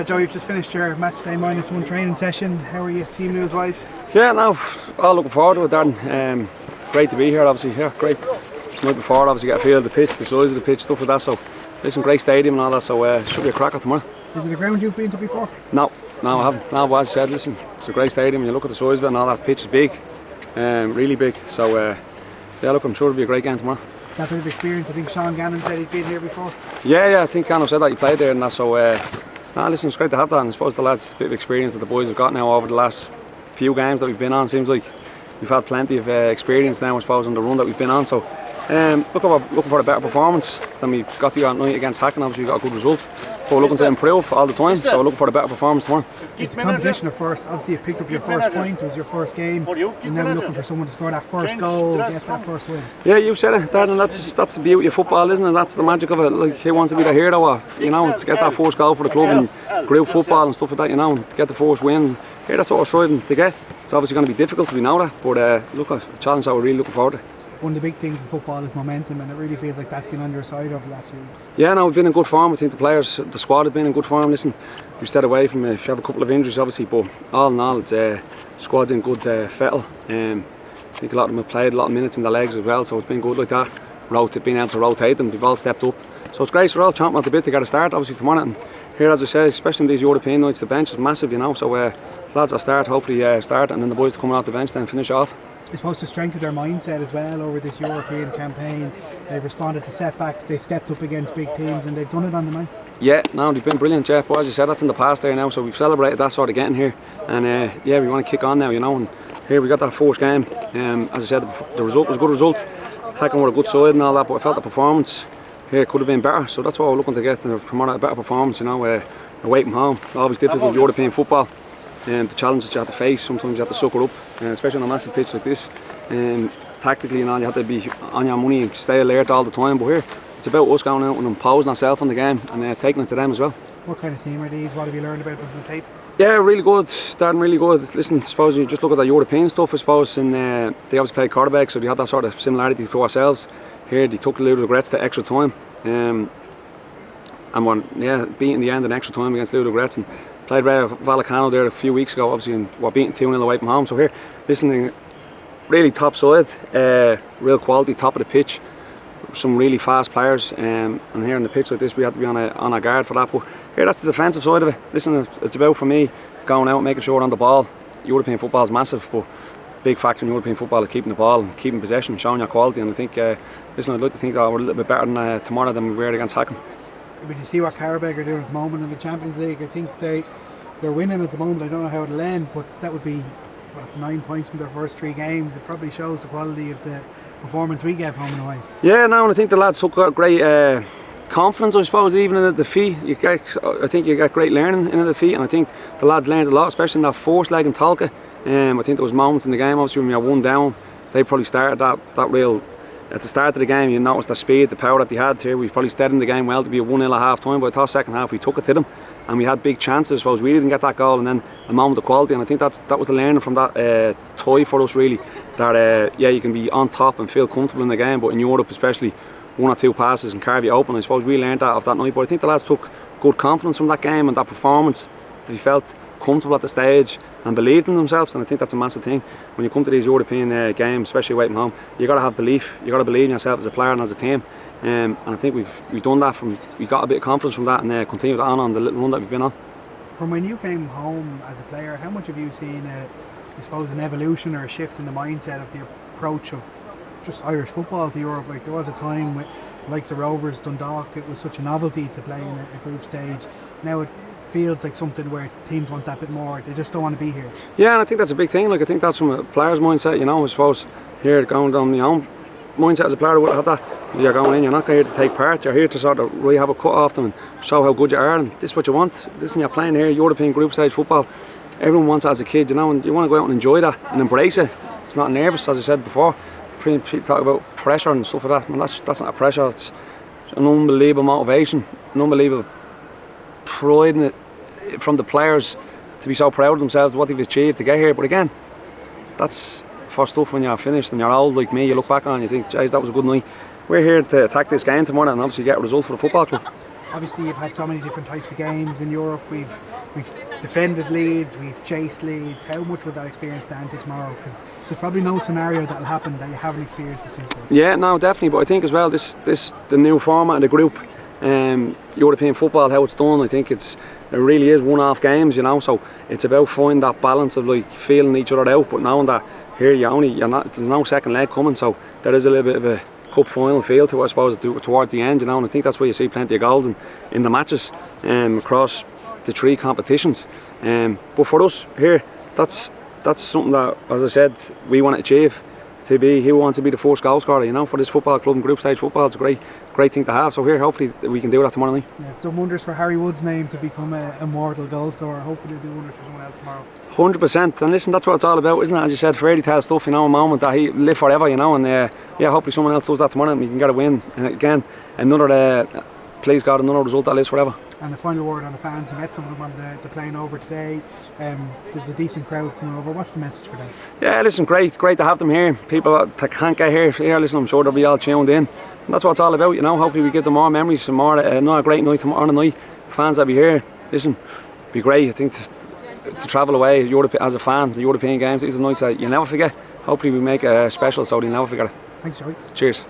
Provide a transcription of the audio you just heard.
Joe, you've just finished your match day -1 training session. How are you, team news wise? Yeah, no, all looking forward to it, Darren. Great to be here, obviously. Yeah, great. The night before, obviously, get a feel of the pitch, the size of the pitch, stuff like that. So, listen, great stadium and all that. So, should be a cracker tomorrow. Is it a ground you've been to before? No, I haven't. No, as I said, listen, it's a great stadium. And you look at the size of it and all that. Pitch is big, really big. So, yeah, look, I'm sure it'll be a great game tomorrow. That bit of experience. I think Sean Gannon said he'd been here before. Yeah, I think Gannon said that he played there and that. So, listen, it's great to have that. And I suppose the lads, a bit of experience that the boys have got now over the last few games that we've been on. Seems like we've had plenty of experience now, I suppose, on the run that we've been on. So, looking for a better performance than we got the other night against Hacken. Obviously, we got a good result. But we're looking to improve all the time, so we're looking for a better performance tomorrow. It's a competition at first. Obviously, you picked up your first point. It was your first game, and now we're looking for someone to score that first goal, get that first win. Yeah, you said it, Darren. That's the beauty of football, isn't it? That's the magic of it. Like, who wants to be the hero? Or, to get that first goal for the club and group football and stuff like that. To get the first win. Yeah, that's what we're striving to get. It's obviously going to be difficult, we know that, but look, a challenge that we're really looking forward to. One of the big things in football is momentum, and it really feels like that's been on your side over the last few weeks. Yeah, no, we've been in good form. I think the players, the squad have been in good form. Listen, we stayed away from if you have a couple of injuries, obviously, but all in all, it's squad's in good fettle. I think a lot of them have played a lot of minutes in the legs as well, so it's been good like that. Being able to rotate them, they've all stepped up. So it's great. So we're all chomping at the bit to get a start, obviously tomorrow. And here, as I say, especially in these European nights, the bench is massive, So lads will start, hopefully start, and then the boys to come off the bench then finish off. It's supposed to strengthen their mindset as well over this European campaign. They've responded to setbacks, they've stepped up against big teams, and they've done it on the night. Yeah, no, they've been brilliant, Jeff. But as you said, that's in the past there now, so we've celebrated that sort of getting here. And yeah, we want to kick on now, And here we got that first game. As I said, the result was a good result. Hacken were a good side and all that, but I felt the performance here could have been better. So that's what we're looking to get, tomorrow, a better performance, away from home. Always difficult with European football. The challenges you have to face, sometimes you have to sucker up, especially on a massive pitch like this. Tactically you have to be on your money and stay alert all the time, but here it's about us going out and imposing ourselves on the game and taking it to them as well. What kind of team are these? What have you learned about them from the tape? Yeah, really good, Darren, really good. Listen, I suppose you just look at the European stuff, I suppose, and they obviously played quarterback, so they had that sort of similarity to ourselves. Here they took Ludogorets to extra time and won, beat in the end in extra time against Ludogorets, and played Vallecano there a few weeks ago, obviously, and were beaten 2-0 away from home. So here, listen, really top side, real quality, top of the pitch, some really fast players, and here on the pitch like this, we have to be on our guard for that. But here, that's the defensive side of it. Listen, it's about, for me, going out, making sure we're on the ball. European football is massive, but big factor in European football is keeping the ball and keeping possession, showing your quality. And I think, listen, I'd like to think that we're a little bit better than tomorrow than we were against Hacken. But you see what Carabeg are doing at the moment in the Champions League. I think they're winning at the moment. I don't know how it'll end, but that would be 9 points from their first 3 games. It probably shows the quality of the performance we gave home and away. Yeah, no, and I think the lads took great confidence, I suppose, even in the defeat. I think you get great learning in the defeat, and I think the lads learned a lot, especially in that first leg in Talca. I think there was moments in the game, obviously, when you're 1 down, they probably started that real. At the start of the game, you noticed the speed, the power that they had here. We probably stayed in the game well to be a 1-0 at half time, but I thought second half we took it to them and we had big chances. I suppose we didn't get that goal, and then a moment of quality, and I think that was the learning from that tie for us, really. That you can be on top and feel comfortable in the game, but in Europe especially, 1 or 2 passes and carve you open. I suppose we learned that off that night, but I think the lads took good confidence from that game and that performance. They felt comfortable at the stage and believed in themselves, and I think that's a massive thing when you come to these European games, especially away from home. You got to have belief. You got to believe in yourself as a player and as a team, and I think we've done that. We got a bit of confidence from that, and continued on the little run that we've been on. From when you came home as a player, how much have you seen I suppose an evolution or a shift in the mindset of the approach of just Irish football to Europe? Like, there was a time with the likes of Rovers, Dundalk, it was such a novelty to play in a group stage. Now it feels like something where teams want that bit more. They just don't want to be here. Yeah, and I think that's a big thing. Like, I think that's from a player's mindset, I suppose. Here, going down your own mindset as a player, would have had that. You're going in, you're not here to take part, you're here to sort of really have a cut off them and show how good you are, and this is what you want. Listen, you're playing here, European group stage football. Everyone wants it as a kid, and you want to go out and enjoy that and embrace it. It's not nervous, as I said before. People talk about pressure and stuff like that. Man, that's not a pressure, it's an unbelievable motivation, an unbelievable pride in it from the players to be so proud of themselves, what they've achieved to get here. But again, that's for stuff when you're finished and you're old like me, you look back on and you think, geez, that was a good night. We're here to attack this game tomorrow and obviously get a result for the football club. obviously you've had so many different types of games in Europe. We've defended leads, we've chased leads. How much would that experience stand to tomorrow? Because there's probably no scenario that'll happen that you haven't experienced at some stage. Yeah, no, definitely. But I think as well, the new format of the group, European football, how it's done. I think it really is one-off games, you know. So it's about finding that balance of like feeling each other out, but knowing that here you're not. There's no second leg coming, so there is a little bit of a cup final feel to it, I suppose, towards the end, you know. And I think that's where you see plenty of goals in the matches across the 3 competitions. But for us here, that's something that, as I said, we want to achieve. To be, who wants to be the first goal scorer, you know, for this football club and group stage football. It's a great thing to have. So here, hopefully, we can do that tomorrow night. Yeah, it's done wonders for Harry Wood's name to become a immortal goal scorer. Hopefully, it'll do wonders for someone else tomorrow. 100%. And listen, that's what it's all about, isn't it? As you said, fairy tale stuff, you know, a moment that he live forever, you know. And yeah, hopefully someone else does that tomorrow and we can get a win. And again, another, please God, another result that lives forever. And a final word on the fans. You met some of them on the plane over today. There's a decent crowd coming over. What's the message for them? Yeah, listen, great to have them here. People that can't get here, listen, I'm sure they'll be all tuned in. And that's what it's all about, you know. Hopefully we give them more memories and more, not a great night tomorrow night. Fans that be here, listen, be great. I think to travel away as a fan, the European games, these are nights that you'll never forget. Hopefully we make it special so they'll never forget it. Thanks, Joey. Cheers.